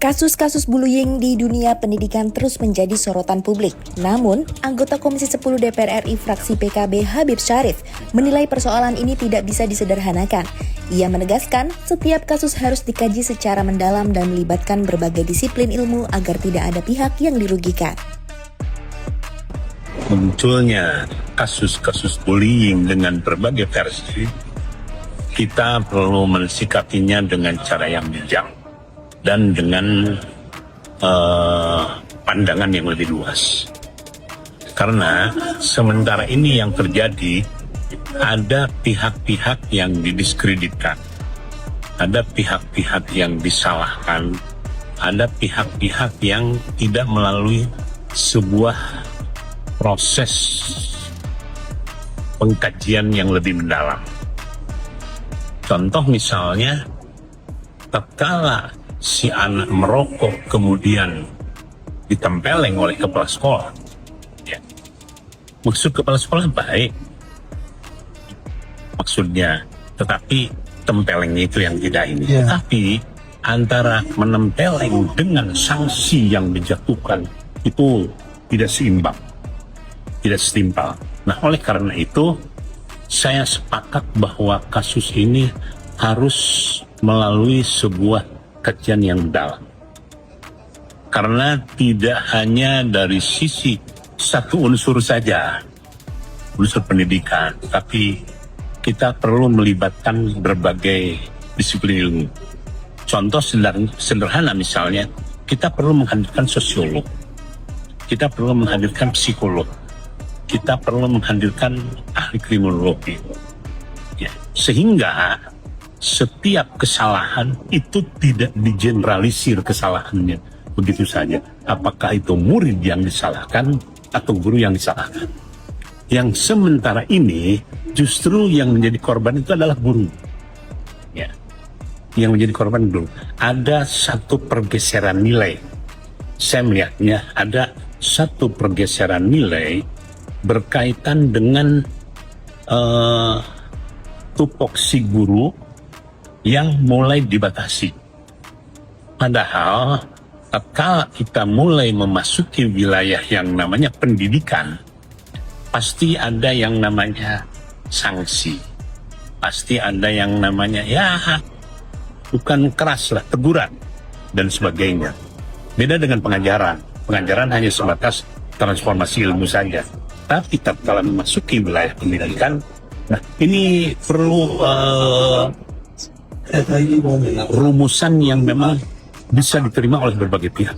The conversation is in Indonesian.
Kasus-kasus bullying di dunia pendidikan terus menjadi sorotan publik. Namun, anggota Komisi 10 DPR RI fraksi PKB Habib Syarif menilai persoalan ini tidak bisa disederhanakan. Ia menegaskan setiap kasus harus dikaji secara mendalam dan melibatkan berbagai disiplin ilmu agar tidak ada pihak yang dirugikan. Munculnya kasus-kasus bullying dengan berbagai versi, kita perlu mensikapinya dengan cara yang bijak dan dengan pandangan yang lebih luas. Karena sementara ini yang terjadi, ada pihak-pihak yang didiskreditkan, ada pihak-pihak yang disalahkan, ada pihak-pihak yang tidak melalui sebuah proses pengkajian yang lebih mendalam. Contoh misalnya, tatkala si anak merokok kemudian ditempeleng oleh kepala sekolah, ya. Maksud kepala sekolah baik maksudnya, tetapi tempelengnya itu yang tidak ini. Tapi antara menempeleng dengan sanksi yang dijatuhkan itu tidak seimbang, tidak setimpal. Nah, oleh karena itu saya sepakat bahwa kasus ini harus melalui sebuah kajian yang dalam. Karena tidak hanya dari sisi satu unsur saja, unsur pendidikan, tapi kita perlu melibatkan berbagai disiplin ilmu. Contoh sederhana misalnya, kita perlu menghadirkan sosiolog, kita perlu menghadirkan psikolog, kita perlu menghadirkan ahli kriminologi, ya. Sehingga setiap kesalahan itu tidak digeneralisir kesalahannya begitu saja. Apakah itu murid yang disalahkan atau guru yang disalahkan? Yang sementara ini justru yang menjadi korban itu adalah guru, ya. Yang menjadi korban guru. Ada satu pergeseran nilai. Saya melihatnya ada satu pergeseran nilai berkaitan dengan tupoksi guru yang mulai dibatasi. Padahal tatkala kita mulai memasuki wilayah yang namanya pendidikan, pasti ada yang namanya sanksi, pasti ada yang namanya bukan keras lah, teguran dan sebagainya. Beda dengan pengajaran. Pengajaran hanya sebatas transformasi ilmu saja. Tapi tatkala memasuki wilayah pendidikan, nah ini perlu rumusan yang memang bisa diterima oleh berbagai pihak.